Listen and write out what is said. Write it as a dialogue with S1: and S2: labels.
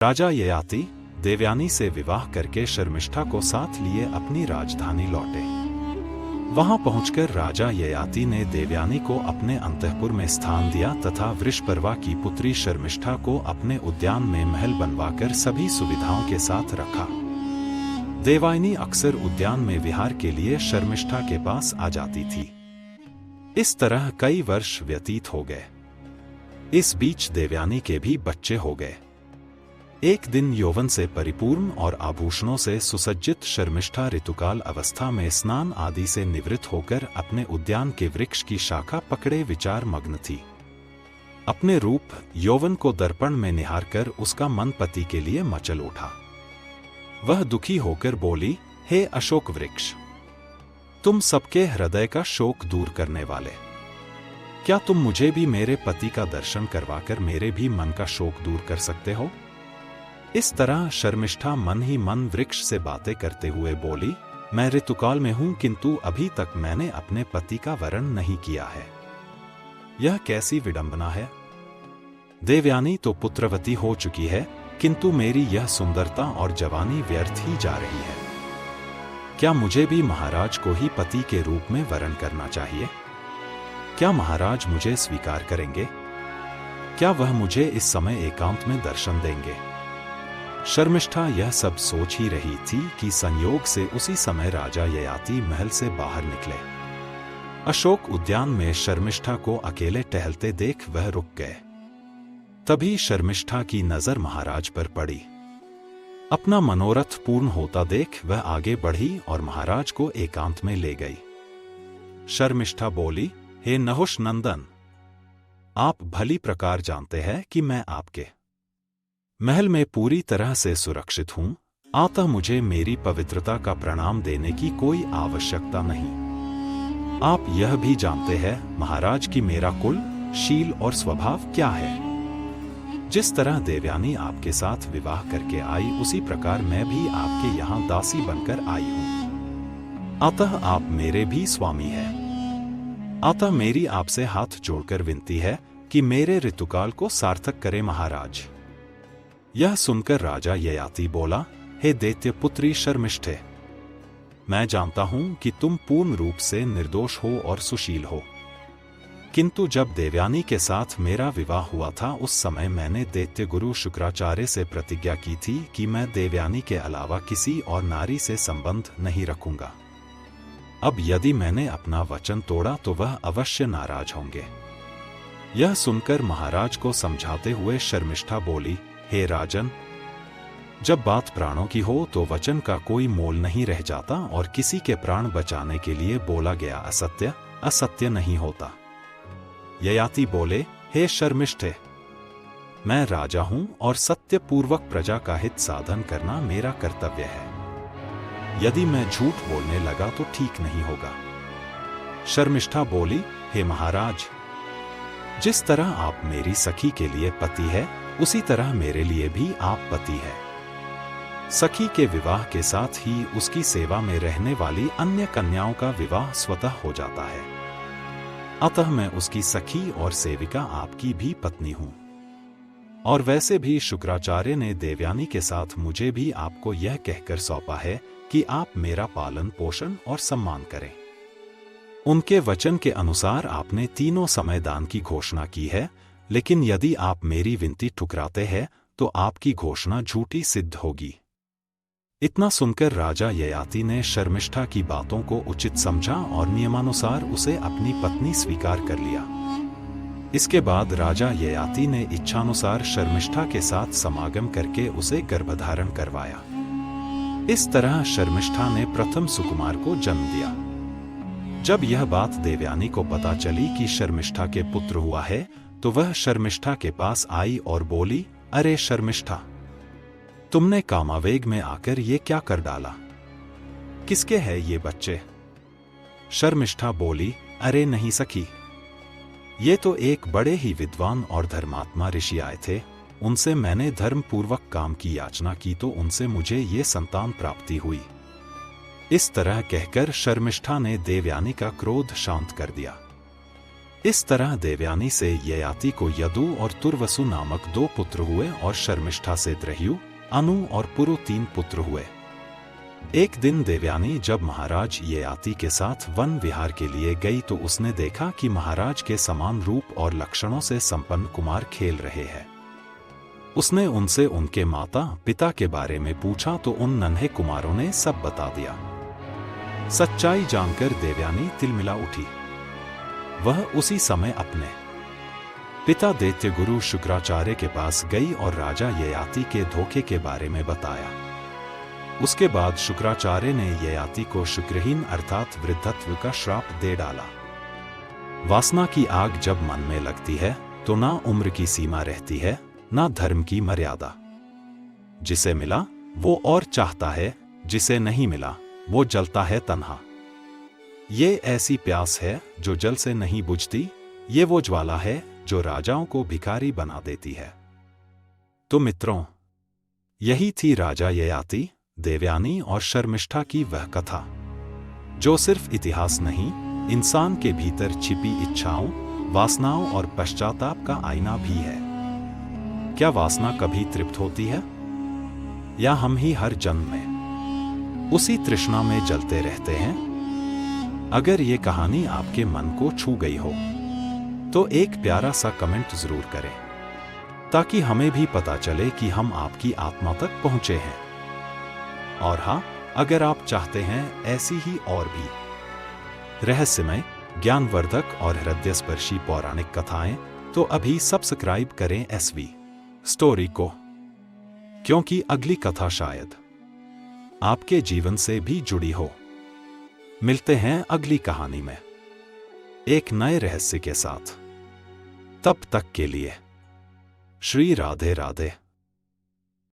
S1: राजा ययाति देवयानी से विवाह करके शर्मिष्ठा को साथ लिए अपनी राजधानी लौटे। वहां पहुंचकर राजा ययाति ने देवयानी को अपने अंतःपुर में स्थान दिया तथा वृषपर्वा की पुत्री शर्मिष्ठा को अपने उद्यान में महल बनवाकर सभी सुविधाओं के साथ रखा। देवयानी अक्सर उद्यान में विहार के लिए शर्मिष्ठा के पास आ जाती थी। इस तरह कई वर्ष व्यतीत हो गए। इस बीच देवयानी के भी बच्चे हो गए। एक दिन यौवन से परिपूर्ण और आभूषणों से सुसज्जित शर्मिष्ठा ऋतुकाल अवस्था में स्नान आदि से निवृत्त होकर अपने उद्यान के वृक्ष की शाखा पकड़े विचार मग्न थी। अपने रूप यौवन को दर्पण में निहारकर उसका मन पति के लिए मचल उठा। वह दुखी होकर बोली, हे अशोक वृक्ष, तुम सबके हृदय का शोक दूर करने वाले, क्या तुम मुझे भी मेरे पति का दर्शन करवाकर मेरे भी मन का शोक दूर कर सकते हो? इस तरह शर्मिष्ठा मन ही मन वृक्ष से बातें करते हुए बोली, मैं ऋतुकाल में हूं, किंतु अभी तक मैंने अपने पति का वरण नहीं किया है। यह कैसी विडंबना है? देवयानी तो पुत्रवती हो चुकी है, किंतु मेरी यह सुंदरता और जवानी व्यर्थ ही जा रही है। क्या मुझे भी महाराज को ही पति के रूप में वरण करना चाहिए? क्या महाराज मुझे स्वीकार करेंगे? क्या वह मुझे इस समय एकांत में दर्शन देंगे? शर्मिष्ठा यह सब सोच ही रही थी कि संयोग से उसी समय राजा ययाति महल से बाहर निकले। अशोक उद्यान में शर्मिष्ठा को अकेले टहलते देख वह रुक गए। तभी शर्मिष्ठा की नजर महाराज पर पड़ी। अपना मनोरथ पूर्ण होता देख वह आगे बढ़ी और महाराज को एकांत में ले गई। शर्मिष्ठा बोली, हे नहुष नंदन, आप भली प्रकार जानते हैं कि मैं आपके महल में पूरी तरह से सुरक्षित हूं, अतः मुझे मेरी पवित्रता का प्रणाम देने की कोई आवश्यकता नहीं। आप यह भी जानते हैं महाराज कि मेरा कुल, शील और स्वभाव क्या है। जिस तरह देवयानी आपके साथ विवाह करके आई, उसी प्रकार मैं भी आपके यहाँ दासी बनकर आई हूं। अतः आप मेरे भी स्वामी हैं। अतः मेरी आपसे हाथ जोड़कर विनती है कि मेरे ऋतुकाल को सार्थक करें महाराज। यह सुनकर राजा ययाति बोला, हे दैत्य पुत्री शर्मिष्ठे, मैं जानता हूं कि तुम पूर्ण रूप से निर्दोष हो और सुशील हो, किंतु जब देवयानी के साथ मेरा विवाह हुआ था उस समय मैंने दैत्य गुरु शुक्राचार्य से प्रतिज्ञा की थी कि मैं देवयानी के अलावा किसी और नारी से संबंध नहीं रखूंगा। अब यदि मैंने अपना वचन तोड़ा तो वह अवश्य नाराज होंगे। यह सुनकर महाराज को समझाते हुए शर्मिष्ठा बोली, हे राजन, जब बात प्राणों की हो तो वचन का कोई मोल नहीं रह जाता और किसी के प्राण बचाने के लिए बोला गया असत्य असत्य नहीं होता। ययाति बोले, हे शर्मिष्ठे, मैं राजा हूं और सत्य पूर्वक प्रजा का हित साधन करना मेरा कर्तव्य है। यदि मैं झूठ बोलने लगा तो ठीक नहीं होगा। शर्मिष्ठा बोली, हे महाराज, जिस तरह आप मेरी सखी के लिए पति है, उसी तरह मेरे लिए भी आप पति है। सखी के विवाह के साथ ही उसकी सेवा में रहने वाली अन्य कन्याओं का विवाह स्वतः हो जाता है। अतः मैं उसकी सखी और सेविका आपकी भी पत्नी हूं। और वैसे भी शुक्राचार्य ने देवयानी के साथ मुझे भी आपको यह कहकर सौंपा है कि आप मेरा पालन पोषण और सम्मान करें। उनके वचन के अनुसार आपने तीनों समय दान की घोषणा की है, लेकिन यदि आप मेरी विनती ठुकराते हैं तो आपकी घोषणा झूठी सिद्ध होगी। इतना सुनकर राजा ययाति ने शर्मिष्ठा की बातों को उचित समझा और नियमानुसार उसे अपनी पत्नी स्वीकार कर लिया। इसके बाद राजा ययाति ने इच्छानुसार शर्मिष्ठा के साथ समागम करके उसे गर्भधारण करवाया। इस तरह शर्मिष्ठा ने प्रथम सुकुमार को जन्म दिया। जब यह बात देवयानी को पता चली कि शर्मिष्ठा के पुत्र हुआ है तो वह शर्मिष्ठा के पास आई और बोली, अरे शर्मिष्ठा, तुमने कामावेग में आकर ये क्या कर डाला? किसके हैं ये बच्चे? शर्मिष्ठा बोली, अरे नहीं सखी, ये तो एक बड़े ही विद्वान और धर्मात्मा ऋषि आए थे, उनसे मैंने धर्म पूर्वक काम की याचना की तो उनसे मुझे ये संतान प्राप्ति हुई। इस तरह कहकर शर्मिष्ठा ने देवयानी का क्रोध शांत कर दिया। इस तरह देवयानी से ययाति को यदु और तुर्वसु नामक 2 पुत्र हुए और शर्मिष्ठा से द्रह्यु, अनु और पुरु 3 पुत्र हुए। एक दिन देवयानी जब महाराज ययाति के साथ वन विहार के लिए गई तो उसने देखा कि महाराज के समान रूप और लक्षणों से संपन्न कुमार खेल रहे हैं। उसने उनसे उनके माता पिता के बारे में पूछा तो उन नन्हे कुमारों ने सब बता दिया। सच्चाई जानकर देवयानी तिलमिला उठी। वह उसी समय अपने पिता दैत्य गुरु शुक्राचार्य के पास गई और राजा ययाति के धोखे के बारे में बताया। उसके बाद शुक्राचार्य ने ययाति को शुक्रहीन अर्थात वृद्धत्व का श्राप दे डाला। वासना की आग जब मन में लगती है तो ना उम्र की सीमा रहती है, ना धर्म की मर्यादा। जिसे मिला वो और चाहता है, जिसे नहीं मिला वो जलता है तन्हा। ये ऐसी प्यास है जो जल से नहीं बुझती, ये वो ज्वाला है जो राजाओं को भिखारी बना देती है। तो मित्रों, यही थी राजा ययाति, देवयानी और शर्मिष्ठा की वह कथा, जो सिर्फ इतिहास नहीं, इंसान के भीतर छिपी इच्छाओं, वासनाओं और पश्चाताप का आईना भी है। क्या वासना कभी तृप्त होती है, या हम ही हर जन्म में उसी तृष्णा में जलते रहते हैं? अगर ये कहानी आपके मन को छू गई हो तो एक प्यारा सा कमेंट जरूर करें, ताकि हमें भी पता चले कि हम आपकी आत्मा तक पहुंचे हैं। और हाँ, अगर आप चाहते हैं ऐसी ही और भी रहस्यमय, ज्ञानवर्धक और हृदयस्पर्शी पौराणिक कथाएं, तो अभी सब्सक्राइब करें SV स्टोरी को, क्योंकि अगली कथा शायद आपके जीवन से भी जुड़ी हो। मिलते हैं अगली कहानी में एक नए रहस्य के साथ। तब तक के लिए श्री राधे राधे।